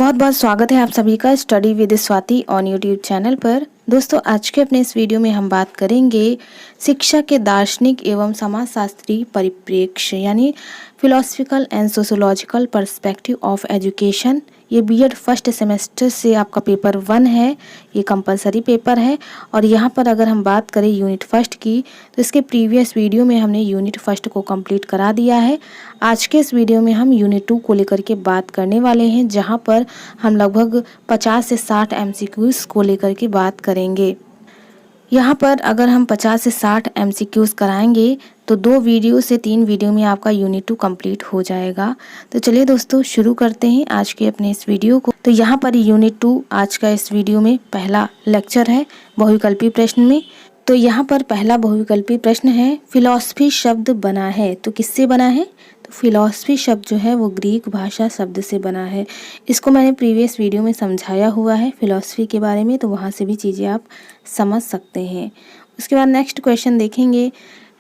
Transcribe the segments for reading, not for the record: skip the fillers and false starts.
बहुत बहुत स्वागत है आप सभी का study with Swati on YouTube channel पर। दोस्तों, आज के अपने इस वीडियो में हम बात करेंगे शिक्षा के दार्शनिक एवं समाजशास्त्री परिप्रेक्ष्य यानी philosophical and sociological perspective of education. ये बीएड फर्स्ट सेमेस्टर से आपका पेपर 1 है, ये कंपलसरी पेपर है। और यहाँ पर अगर हम बात करें यूनिट फर्स्ट की, तो इसके प्रीवियस वीडियो में हमने यूनिट फर्स्ट को कंप्लीट करा दिया है। आज के इस वीडियो में हम यूनिट 2 को लेकर के बात करने वाले हैं, जहाँ पर हम लगभग 50 से 60 एमसीक्यूज को लेकर के बात करेंगे। यहाँ पर अगर हम 50 से 60 एमसीक्यूज कराएंगे तो 2 वीडियो से 3 वीडियो में आपका यूनिट 2 कंप्लीट हो जाएगा। तो चलिए दोस्तों, शुरू करते हैं आज के अपने इस वीडियो को। तो यहाँ पर यूनिट 2 आज का इस वीडियो में पहला लेक्चर है बहुविकल्पी प्रश्न में। तो यहाँ पर पहला बहुविकल्पी प्रश्न है, फिलॉसफी शब्द बना है तो किससे बना है? तो फिलॉसफी शब्द जो है वो ग्रीक भाषा शब्द से बना है। इसको मैंने प्रीवियस वीडियो में समझाया हुआ है फिलॉसफी के बारे में, तो वहाँ से भी चीज़ें आप समझ सकते हैं। उसके बाद नेक्स्ट क्वेश्चन देखेंगे,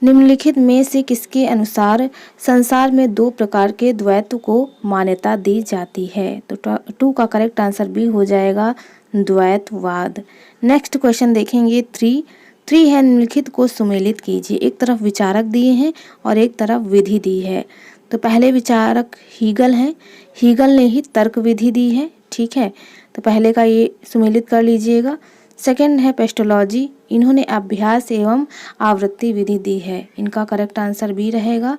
निम्नलिखित में से किसके अनुसार संसार में 2 प्रकार के द्वैत को मान्यता दी जाती है? तो 2 का करेक्ट आंसर भी हो जाएगा द्वैतवाद। नेक्स्ट क्वेश्चन देखेंगे 3 है, निम्नलिखित को सुमेलित कीजिए। एक तरफ विचारक दिए हैं और एक तरफ विधि दी है। तो पहले विचारक हीगल हैं, हीगल ने ही तर्क विधि दी है, ठीक है। तो पहले का ये सुमेलित कर लीजिएगा। सेकंड है पेस्टोलॉजी, इन्होंने अभ्यास एवं आवृत्ति विधि दी है, इनका करेक्ट आंसर बी रहेगा।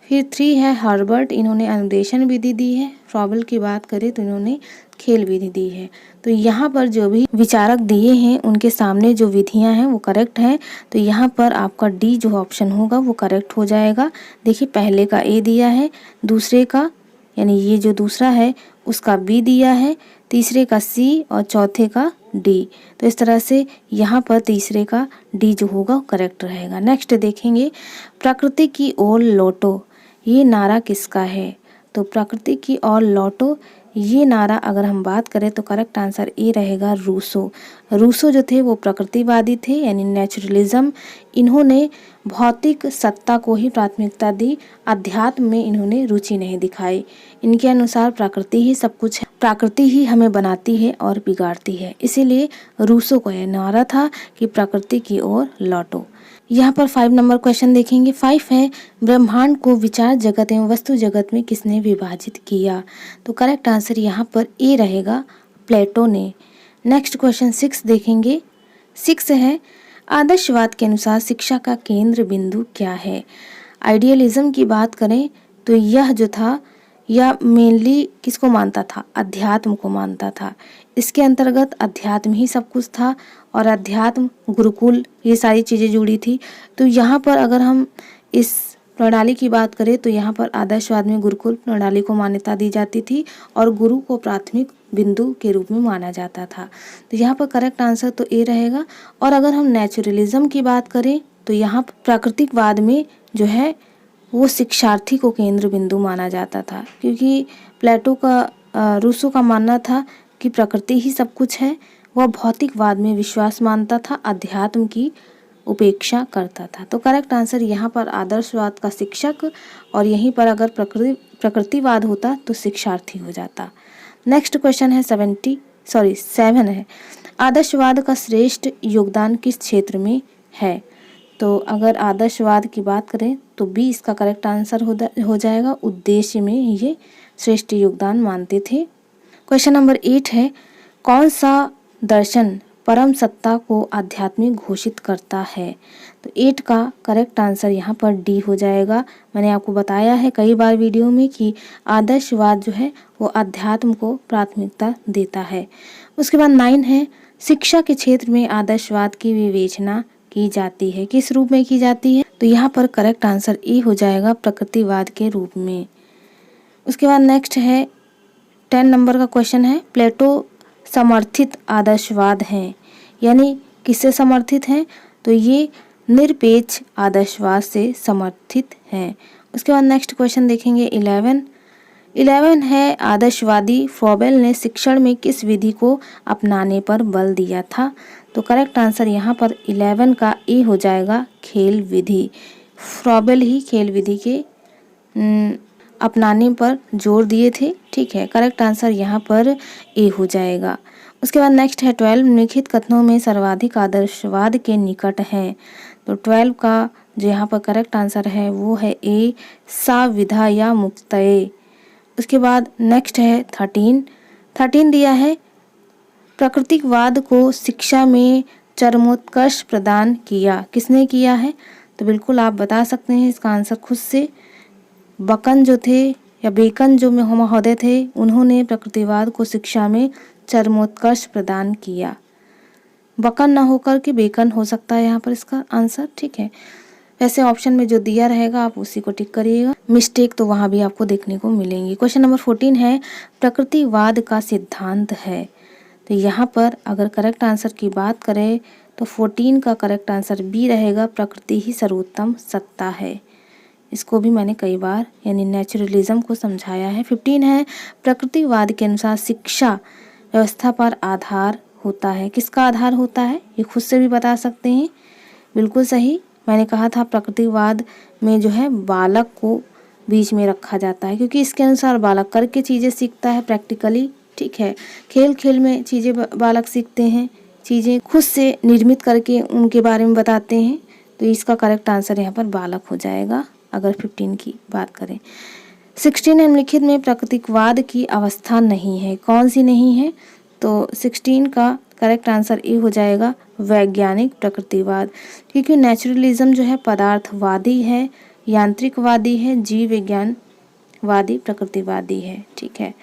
फिर 3 है हर्बर्ट, इन्होंने अनुदेशन विधि दी है। फ्रॉबल की बात करें तो इन्होंने खेल विधि दी है। तो यहाँ पर जो भी विचारक दिए हैं उनके सामने जो विधियाँ हैं वो करेक्ट हैं। तो यहाँ पर आपका डी जो ऑप्शन होगा वो करेक्ट हो जाएगा। देखिए, पहले का ए दिया है, दूसरे का यानी ये जो दूसरा है उसका बी दिया है, तीसरे का सी और चौथे का डी। तो इस तरह से यहाँ पर तीसरे का डी जो होगा करेक्ट रहेगा। नेक्स्ट देखेंगे, प्रकृति की ओर लौटो, ये नारा किसका है? तो प्रकृति की ओर लौटो ये नारा अगर हम बात करें तो करेक्ट आंसर ए रहेगा रूसो। रूसो जो थे वो प्रकृतिवादी थे यानी नेचुरलिज्म। इन्होंने भौतिक सत्ता को ही प्राथमिकता दी, अध्यात्म में इन्होंने रुचि नहीं दिखाई। इनके अनुसार प्रकृति ही सब कुछ है, प्रकृति ही हमें बनाती है और बिगाड़ती है। इसीलिए रूसो का यह नारा था कि प्रकृति की ओर लौटो। यहाँ पर 5 नंबर क्वेश्चन देखेंगे। 5 है, ब्रह्मांड को विचार जगत एवं वस्तु जगत में किसने विभाजित किया? तो करेक्ट आंसर यहाँ पर ए रहेगा, प्लेटो ने। नेक्स्ट क्वेश्चन 6 देखेंगे। 6 है, आदर्शवाद के अनुसार शिक्षा का केंद्र बिंदु क्या है? आइडियलिज्म की बात करें तो यह जो था यह मेनली किसको मानता था? अध्यात्म को मानता था। इसके अंतर्गत अध्यात्म ही सब कुछ था और अध्यात्म, गुरुकुल, ये सारी चीज़ें जुड़ी थी। तो यहाँ पर अगर हम इस प्रणाली की बात करें तो यहाँ पर आदर्शवाद में गुरुकुल प्रणाली को मान्यता दी जाती थी और गुरु को प्राथमिक बिंदु के रूप में माना जाता था। तो यहाँ पर करेक्ट आंसर तो ए रहेगा। और अगर हम नेचुरलिज्म की बात करें तो यहाँ प्राकृतिकवाद में जो है वो शिक्षार्थी को केंद्र बिंदु माना जाता था, क्योंकि प्लेटो का रूसो का मानना था कि प्रकृति ही सब कुछ है। वह भौतिकवाद में विश्वास मानता था, अध्यात्म की उपेक्षा करता था। तो करेक्ट आंसर यहाँ पर आदर्शवाद का शिक्षक, और यहीं पर अगर प्रकृतिवाद होता तो शिक्षार्थी हो जाता। नेक्स्ट क्वेश्चन है 7 है, आदर्शवाद का श्रेष्ठ योगदान किस क्षेत्र में है? तो अगर आदर्शवाद की बात करें तो बी इसका करेक्ट आंसर हो जाएगा, उद्देश्य में ये श्रेष्ठ योगदान मानते थे। क्वेश्चन नंबर 8 है, कौन सा दर्शन परम सत्ता को आध्यात्मिक घोषित करता है? तो 8 का करेक्ट आंसर यहाँ पर डी हो जाएगा। मैंने आपको बताया है कई बार वीडियो में कि आदर्शवाद जो है वो अध्यात्म को प्राथमिकता देता है। उसके बाद 9 है, शिक्षा के क्षेत्र में आदर्शवाद की विवेचना की जाती है, किस रूप में की जाती है? तो यहाँ पर करेक्ट आंसर ए हो जाएगा, प्रकृतिवाद के रूप में। उसके बाद नेक्स्ट है 10 नंबर का क्वेश्चन है, प्लेटो समर्थित आदर्शवाद हैं, यानी किससे समर्थित हैं? तो ये निरपेक्ष आदर्शवाद से समर्थित हैं। उसके बाद नेक्स्ट क्वेश्चन देखेंगे 11 है, आदर्शवादी फ्रॉबेल ने शिक्षण में किस विधि को अपनाने पर बल दिया था? तो करेक्ट आंसर यहाँ पर 11 का ए हो जाएगा, खेल विधि। फ्रॉबेल ही खेल विधि के अपनाने पर जोर दिए थे, ठीक है, करेक्ट आंसर यहाँ पर ए हो जाएगा। उसके बाद नेक्स्ट है 12 निम्नलिखित कथनों में सर्वाधिक आदर्शवाद के निकट है। तो 12 का जो यहाँ पर करेक्ट आंसर है वो है ए, सा विधा या मुक्तये। उसके बाद नेक्स्ट है 13 दिया है प्राकृतिकवाद को शिक्षा में चरमोत्कर्ष प्रदान किया। किसने किया है? तो बिल्कुल आप बता सकते हैं इसका आंसर खुद से। बकन जो थे या बेकन जो महोदय थे, उन्होंने प्रकृतिवाद को शिक्षा में चरमोत्कर्ष प्रदान किया। बकन ना होकर के बेकन हो सकता है यहाँ पर इसका आंसर, ठीक है। वैसे ऑप्शन में जो दिया रहेगा आप उसी को टिक करिएगा, मिस्टेक तो वहाँ भी आपको देखने को मिलेंगी। क्वेश्चन नंबर 14 है प्रकृतिवाद का सिद्धांत है। तो यहाँ पर अगर करेक्ट आंसर की बात करें तो 14 का करेक्ट आंसर बी रहेगा, प्रकृति ही सर्वोत्तम सत्ता है। इसको भी मैंने कई बार यानी नेचुरलिज्म को समझाया है। 15 है प्रकृतिवाद के अनुसार शिक्षा व्यवस्था पर आधार होता है। किसका आधार होता है? ये खुद से भी बता सकते हैं। बिल्कुल सही, मैंने कहा था प्रकृतिवाद में जो है बालक को बीच में रखा जाता है, क्योंकि इसके अनुसार बालक करके चीज़ें सीखता है प्रैक्टिकली, ठीक है। खेल खेल में चीज़ें बालक सीखते हैं, चीज़ें खुद से निर्मित करके उनके बारे में बताते हैं। तो इसका करेक्ट आंसर यहाँ पर बालक हो जाएगा अगर 15 की बात करें। 16 निम्नलिखित में प्राकृतिकवाद की अवस्था नहीं है। कौन सी नहीं है? तो 16 का करेक्ट आंसर ए हो जाएगा, वैज्ञानिक प्रकृतिवाद। क्योंकि नेचुरलिज्म जो है पदार्थवादी है, यांत्रिकवादी है, जीव विज्ञानवादी प्रकृतिवादी है, ठीक है,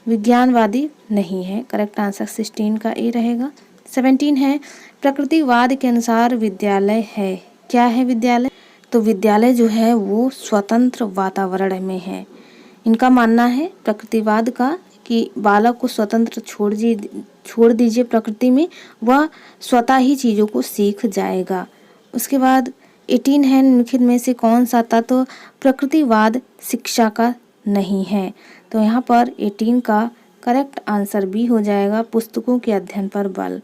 विज्ञानवादी नहीं है। करेक्ट आंसर 16 का ए रहेगा। 17 है प्रकृतिवाद के अनुसार विद्यालय है। क्या है विद्यालय? तो विद्यालय जो है वो स्वतंत्र वातावरण में है। इनका मानना है प्रकृतिवाद का कि बालक को स्वतंत्र छोड़ दीजिए प्रकृति में, वह स्वतः ही चीज़ों को सीख जाएगा। उसके बाद 18 है निम्नलिखित में से कौन सा तत्व प्रकृतिवाद शिक्षा का नहीं है। तो यहाँ पर 18 का करेक्ट आंसर बी हो जाएगा, पुस्तकों के अध्ययन पर बल।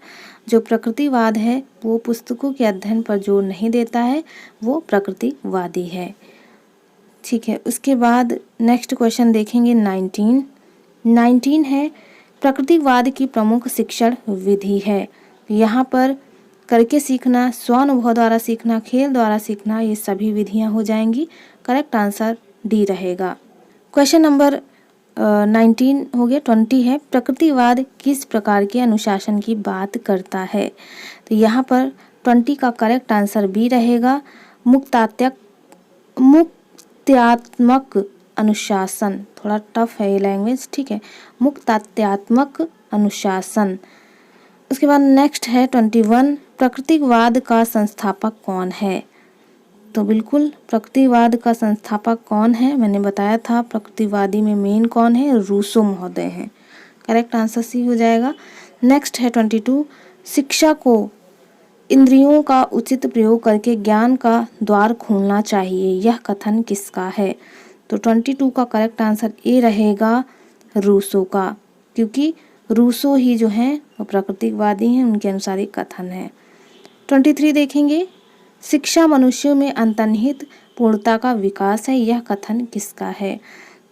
जो प्रकृतिवाद है वो पुस्तकों के अध्ययन पर जोर नहीं देता है, वो प्रकृतिवादी है, ठीक है। उसके बाद नेक्स्ट क्वेश्चन देखेंगे 19 है प्रकृतिवाद की प्रमुख शिक्षण विधि है। यहाँ पर करके सीखना, स्वानुभव द्वारा सीखना, खेल द्वारा सीखना, ये सभी विधियाँ हो जाएंगी। करेक्ट आंसर डी रहेगा। क्वेश्चन नंबर 19 हो गया। 20 है प्रकृतिवाद किस प्रकार के अनुशासन की बात करता है। तो यहाँ पर 20 का करेक्ट आंसर बी रहेगा, मुक्त्यात्मक अनुशासन। थोड़ा टफ है ये लैंग्वेज, ठीक है, मुक्त्यात्मक अनुशासन। उसके बाद नेक्स्ट है 21 प्रकृतिवाद का संस्थापक कौन है। तो बिल्कुल प्रकृतिवाद का संस्थापक कौन है, मैंने बताया था प्रकृतिवादी में मेन कौन है, रूसो महोदय हैं। करेक्ट आंसर सी हो जाएगा। नेक्स्ट है 22 शिक्षा को इंद्रियों का उचित प्रयोग करके ज्ञान का द्वार खोलना चाहिए, यह कथन किसका है। तो 22 का करेक्ट आंसर ए रहेगा, रूसो का, क्योंकि रूसो ही जो हैं वो प्रकृतिवादी हैं, उनके अनुसार एक कथन है। 23 देखेंगे शिक्षा मनुष्यों में अंतर्निहित पूर्णता का विकास है, यह कथन किसका है।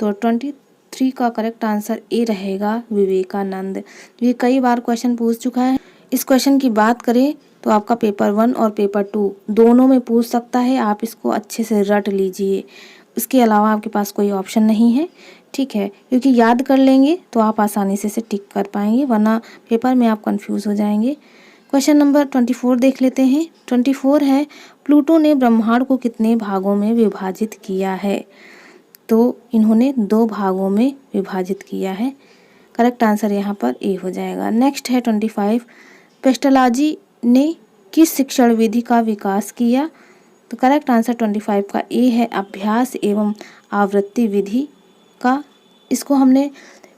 तो 23 का करेक्ट आंसर ए रहेगा, विवेकानंद। ये कई बार क्वेश्चन पूछ चुका है। इस क्वेश्चन की बात करें तो आपका पेपर 1 और पेपर 2 दोनों में पूछ सकता है, आप इसको अच्छे से रट लीजिए। उसके अलावा आपके पास कोई ऑप्शन नहीं है, ठीक है, क्योंकि याद कर लेंगे तो आप आसानी से टिक कर पाएंगे, वरना पेपर में आप कंफ्यूज हो जाएंगे। क्वेश्चन नंबर 24 देख लेते हैं। 24 है प्लूटो ने ब्रह्मांड को कितने भागों में विभाजित किया है। तो इन्होंने 2 भागों में विभाजित किया है। करेक्ट आंसर यहाँ पर ए हो जाएगा। नेक्स्ट है 25 पेस्टलॉजी ने किस शिक्षण विधि का विकास किया। तो करेक्ट आंसर 25 का ए है, अभ्यास एवं आवृत्ति विधि का। इसको हमने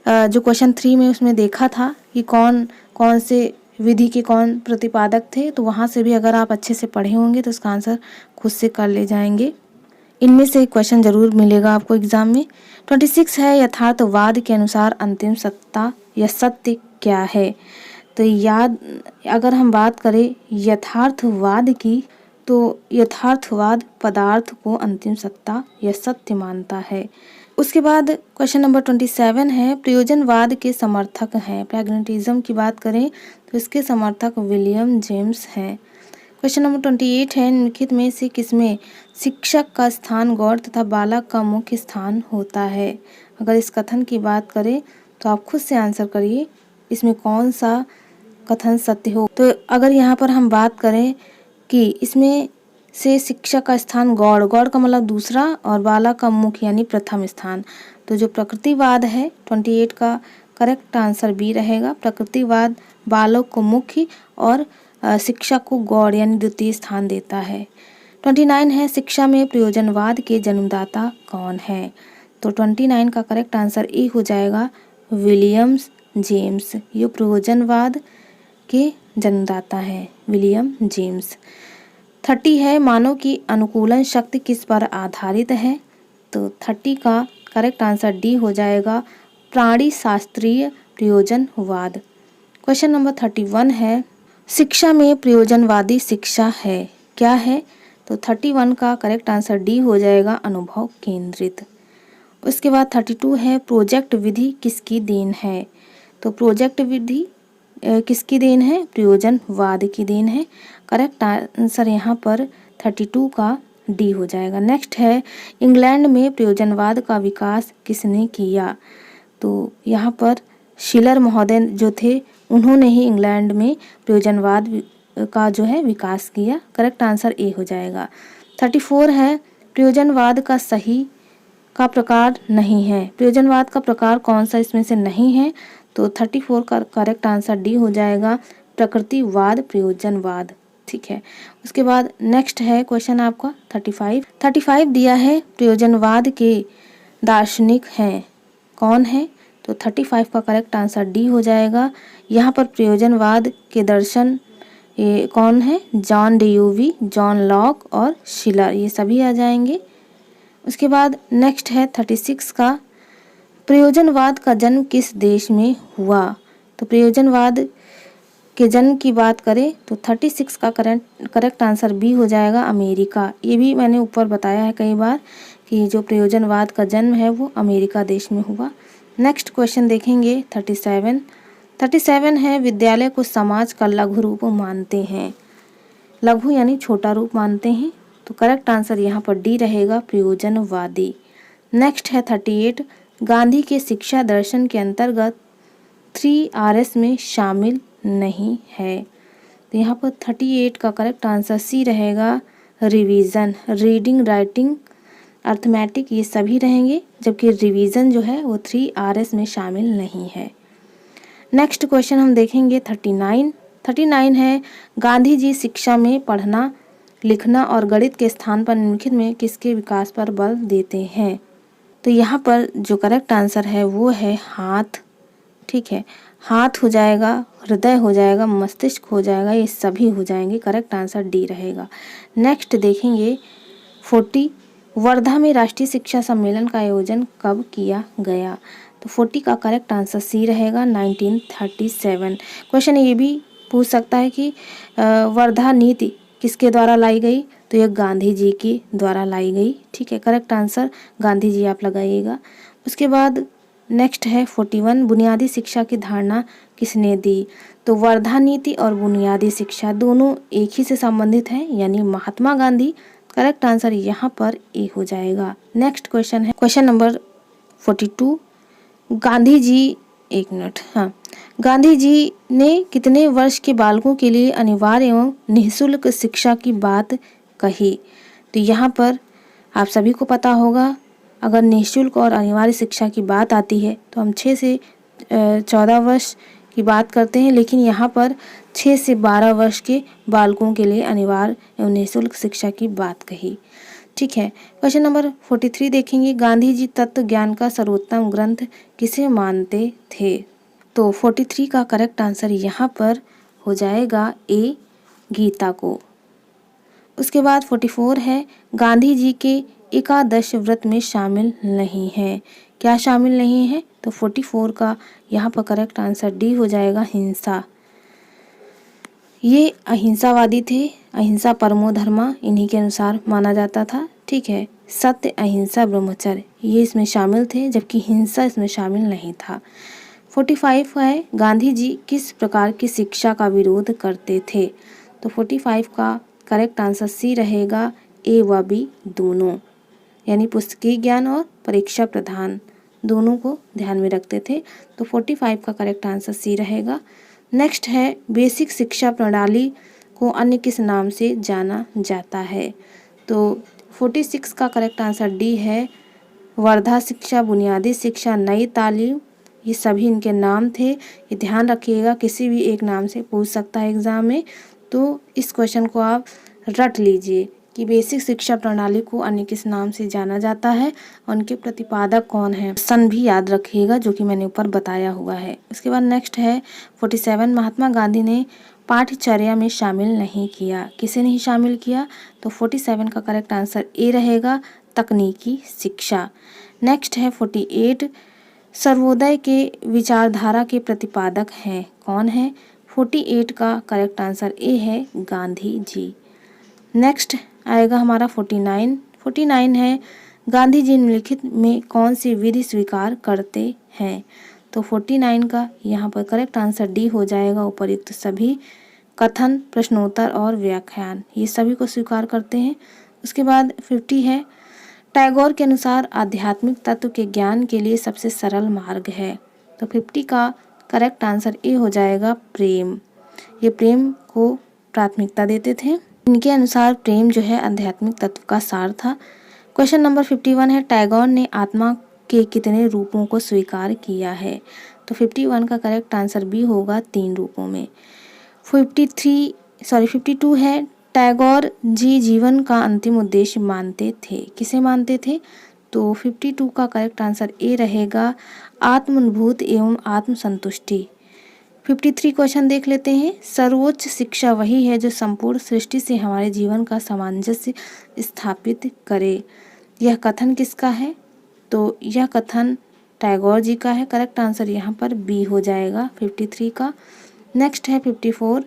जो क्वेश्चन 3 में उसमें देखा था कि कौन कौन से विधि के कौन प्रतिपादक थे, तो वहाँ से भी अगर आप अच्छे से पढ़े होंगे तो इसका आंसर खुद से कर ले जाएंगे। इनमें से क्वेश्चन जरूर मिलेगा आपको एग्जाम में। 26 है यथार्थवाद के अनुसार अंतिम सत्ता या सत्य क्या है। तो याद अगर हम बात करें यथार्थवाद की, तो यथार्थवाद पदार्थ को अंतिम सत्ता या सत्य मानता है। उसके बाद क्वेश्चन नंबर 27 है, प्रयोजनवाद के समर्थक हैं। प्रैग्मेटिज्म की बात करें तो इसके समर्थक विलियम जेम्स हैं। क्वेश्चन नंबर 28 है, निम्नलिखित में से किसमें शिक्षक का स्थान गौड़ तथा बालक का मुख्य स्थान होता है। अगर इस कथन की बात करें तो आप खुद से आंसर करिए इसमें कौन सा कथन सत्य हो। तो अगर यहाँ पर हम बात करें कि इसमें से शिक्षक का स्थान गौड़, गौड़ का मतलब दूसरा और बालक का मुख्य यानी प्रथम स्थान, तो जो प्रकृतिवाद है 28 का करेक्ट आंसर बी रहेगा। प्रकृतिवाद बालक को मुख्य और शिक्षक को गौड़ यानी द्वितीय स्थान देता है। 29 है, शिक्षा में प्रयोजनवाद के जन्मदाता कौन है। तो 29 का करेक्ट आंसर ए हो जाएगा, विलियम जेम्स। ये प्रयोजनवाद के जन्मदाता है विलियम जेम्स। 30 है, मानव की अनुकूलन शक्ति किस पर आधारित है। तो 30 का करेक्ट आंसर डी हो जाएगा, प्राणी शास्त्रीय प्रयोजनवाद। क्वेश्चन नंबर 31 है, शिक्षा में प्रयोजनवादी शिक्षा है क्या है। तो 31 का करेक्ट आंसर डी हो जाएगा, अनुभव केंद्रित। उसके बाद 32 है, प्रोजेक्ट विधि किसकी देन है। तो प्रोजेक्ट विधि किसकी देन है, प्रयोजनवाद की देन है। करेक्ट आंसर यहाँ पर 32 का डी हो जाएगा। नेक्स्ट है, इंग्लैंड में प्रयोजनवाद का विकास किसने किया। तो यहाँ पर शिलर महोदय जो थे उन्होंने ही इंग्लैंड में प्रयोजनवाद का जो है विकास किया। करेक्ट आंसर ए हो जाएगा। 34 है, प्रयोजनवाद का सही का प्रकार नहीं है। प्रयोजनवाद का प्रकार कौन सा इसमें से नहीं है। तो 34 का करेक्ट आंसर डी हो जाएगा, प्रकृतिवाद प्रयोजनवाद। ठीक है। उसके बाद नेक्स्ट है क्वेश्चन आपका 35 दिया है, प्रयोजनवाद के दार्शनिक हैं कौन है। तो 35 का करेक्ट आंसर डी हो जाएगा। यहाँ पर प्रयोजनवाद के दर्शन ये कौन है, जॉन डेयूवी, जॉन लॉक और शिलर, ये सभी आ जाएंगे। उसके बाद नेक्स्ट है 36 का, प्रयोजनवाद का जन्म किस देश में हुआ। तो प्रयोजनवाद के जन्म की बात करें तो 36 का करेक्ट आंसर बी हो जाएगा, अमेरिका। ये भी मैंने ऊपर बताया है कई बार कि जो प्रयोजनवाद का जन्म है वो अमेरिका देश में हुआ। नेक्स्ट क्वेश्चन देखेंगे 37 है, विद्यालय को समाज का लघु रूप मानते हैं। लघु यानी छोटा रूप मानते हैं। तो करेक्ट आंसर यहाँ पर डी रहेगा, प्रयोजनवादी। नेक्स्ट है 38, गांधी के शिक्षा दर्शन के अंतर्गत 3Rs में शामिल नहीं है। तो यहाँ पर 38 का करेक्ट आंसर सी रहेगा, रिवीजन, रीडिंग, राइटिंग, अर्थमेटिक, ये सभी रहेंगे, जबकि रिवीजन जो है वो 3Rs में शामिल नहीं है। नेक्स्ट क्वेश्चन हम देखेंगे 39 है, गांधी जी शिक्षा में पढ़ना लिखना और गणित के स्थान पर निम्नलिखित में किसके विकास पर बल देते हैं। तो यहाँ पर जो करेक्ट आंसर है वो है हाथ। ठीक है, हाथ हो जाएगा, हृदय हो जाएगा, मस्तिष्क हो जाएगा, ये सभी हो जाएंगे। करेक्ट आंसर डी रहेगा। नेक्स्ट देखेंगे 40, वर्धा में राष्ट्रीय शिक्षा सम्मेलन का आयोजन कब किया गया। तो 40 का करेक्ट आंसर सी रहेगा, 1937। क्वेश्चन ये भी पूछ सकता है कि वर्धा नीति किसके द्वारा लाई गई। तो ये गांधी जी के द्वारा लाई गई। ठीक है, करेक्ट आंसर गांधी जी आप लगाइएगा। उसके बाद नेक्स्ट है 41, बुनियादी शिक्षा की धारणा किसने दी। तो वर्धा नीति और बुनियादी शिक्षा दोनों एक ही से संबंधित हैं, यानी महात्मा गांधी। करेक्ट आंसर यहाँ पर ए हो जाएगा। नेक्स्ट क्वेश्चन है क्वेश्चन नंबर 42, गांधी जी, एक मिनट, हाँ, गांधी जी ने कितने वर्ष के बालकों के लिए अनिवार्य एवं निःशुल्क शिक्षा की बात कही। तो यहाँ पर आप सभी को पता होगा, अगर निःशुल्क और अनिवार्य शिक्षा की बात आती है तो हम 6 से 14 वर्ष की बात करते हैं, लेकिन यहाँ पर 6 से 12 वर्ष के बालकों के लिए अनिवार्य एवं निःशुल्क शिक्षा की बात कही। ठीक है, क्वेश्चन नंबर 43 देखेंगे, गांधी जी तत्व ज्ञान का सर्वोत्तम ग्रंथ किसे मानते थे। तो 43 का करेक्ट आंसर यहाँ पर हो जाएगा ए, गीता को। उसके बाद 44 है, गांधी जी के एकादश व्रत में शामिल नहीं है। क्या शामिल नहीं है। तो 44 का यहाँ पर करेक्ट आंसर डी हो जाएगा, हिंसा। ये अहिंसावादी थे, अहिंसा परमो धर्मा इन्हीं के अनुसार माना जाता था। ठीक है, सत्य अहिंसा ब्रह्मचर्य ये इसमें शामिल थे, जबकि हिंसा इसमें शामिल नहीं था। 45 है, गांधी जी किस प्रकार की शिक्षा का विरोध करते थे? तो 45 का करेक्ट आंसर सी रहेगा, ए व बी दोनों, यानी पुस्तकीय ज्ञान और परीक्षा प्रधान दोनों को ध्यान में रखते थे। तो 45 का करेक्ट आंसर सी रहेगा। नेक्स्ट है, बेसिक शिक्षा प्रणाली को अन्य किस नाम से जाना जाता है? तो 46 का करेक्ट आंसर डी है, वर्धा शिक्षा, बुनियादी शिक्षा, नई तालीम, ये सभी इनके नाम थे। ये ध्यान रखिएगा, किसी भी एक नाम से पूछ सकता है एग्जाम में, तो इस क्वेश्चन को आप रट लीजिए कि बेसिक शिक्षा प्रणाली को अन्य किस नाम से जाना जाता है, उनके प्रतिपादक कौन है। सन भी याद रखिएगा जो कि मैंने ऊपर बताया हुआ है। उसके बाद नेक्स्ट है 47, महात्मा गांधी ने पाठ्यचर्या में शामिल नहीं किया। किसे नहीं शामिल किया? तो 47 का करेक्ट आंसर ए रहेगा, तकनीकी शिक्षा। नेक्स्ट है 48, सर्वोदय के विचारधारा के प्रतिपादक हैं, कौन है? 48 का करेक्ट आंसर ए है, गांधी जी। नेक्स्ट आएगा हमारा 49 है, गांधी जी निम्नलिखित में कौन सी विधि स्वीकार करते हैं? तो 49 का यहाँ पर करेक्ट आंसर डी हो जाएगा, उपर्युक्त सभी, कथन, प्रश्नोत्तर और व्याख्यान, ये सभी को स्वीकार करते हैं। उसके बाद 50 है, टैगोर के अनुसार आध्यात्मिक तत्व के ज्ञान के लिए सबसे सरल मार्ग है। तो 50 का करेक्ट आंसर ए हो जाएगा, प्रेम। ये प्रेम को प्राथमिकता देते थे। इनके अनुसार प्रेम जो है आध्यात्मिक तत्व का सार था। क्वेश्चन नंबर 51 है, टैगोर ने आत्मा के कितने रूपों को स्वीकार किया है? तो 51 का करेक्ट आंसर बी होगा, 3 रूपों में। 52 है, टैगोर जी जीवन का अंतिम उद्देश्य मानते थे, किसे मानते थे? तो 52 का करेक्ट आंसर ए रहेगा, आत्मानुभूति एवं आत्मसंतुष्टि। 53 क्वेश्चन देख लेते हैं, सर्वोच्च शिक्षा वही है जो संपूर्ण सृष्टि से हमारे जीवन का सामंजस्य स्थापित करे। यह कथन किसका है? तो यह कथन टैगोर जी का है। करेक्ट आंसर यहाँ पर बी हो जाएगा, 53 का। नेक्स्ट है 54,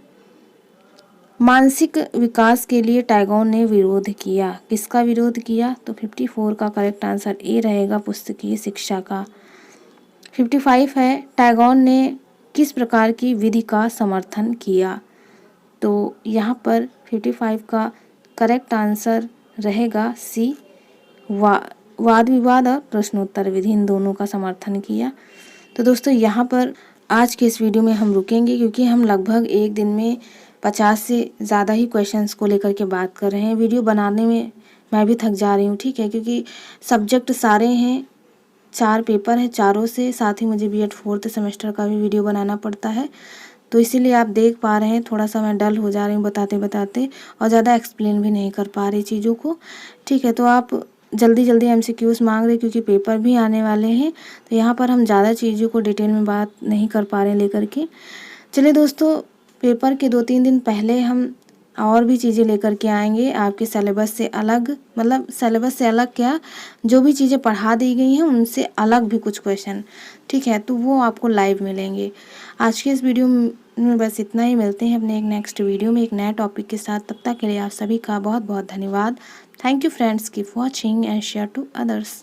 मानसिक विकास के लिए टैगोर ने विरोध किया, किसका विरोध किया? तो 54 का करेक्ट आंसर ए रहेगा, पुस्तकीय शिक्षा का। 55 है, टैगोर ने किस प्रकार की विधि का समर्थन किया? तो यहाँ पर 55 का करेक्ट आंसर रहेगा सी, वाद विवाद और प्रश्नोत्तर विधि, इन दोनों का समर्थन किया। तो दोस्तों यहाँ पर आज के इस वीडियो में हम रुकेंगे, क्योंकि हम लगभग एक दिन में 50 से ज़्यादा ही क्वेश्चंस को लेकर के बात कर रहे हैं। वीडियो बनाने में मैं भी थक जा रही हूँ, ठीक है, क्योंकि सब्जेक्ट सारे हैं, 4 पेपर हैं, चारों से, साथ ही मुझे बीएड 4th सेमेस्टर का भी वीडियो बनाना पड़ता है। तो इसीलिए आप देख पा रहे हैं थोड़ा सा मैं डल हो जा रही हूँ बताते बताते, और ज़्यादा एक्सप्लेन भी नहीं कर पा रही चीज़ों को, ठीक है। तो आप जल्दी जल्दी MCQs मांग रहे, क्योंकि पेपर भी आने वाले हैं, तो यहाँ पर हम ज़्यादा चीज़ों को डिटेल में बात नहीं कर पा रहे हैं लेकर के। चलिए दोस्तों, पेपर के 2-3 दिन पहले हम और भी चीज़ें लेकर के आएंगे आपके सिलेबस से अलग, मतलब सिलेबस से अलग क्या, जो भी चीज़ें पढ़ा दी गई हैं उनसे अलग भी कुछ क्वेश्चन, ठीक है, तो वो आपको लाइव मिलेंगे। आज के इस वीडियो में बस इतना ही, मिलते हैं अपने एक नेक्स्ट वीडियो में एक नए टॉपिक के साथ। तब तक के लिए आप सभी का बहुत बहुत धन्यवाद। Thank you friends, keep watching and share to others.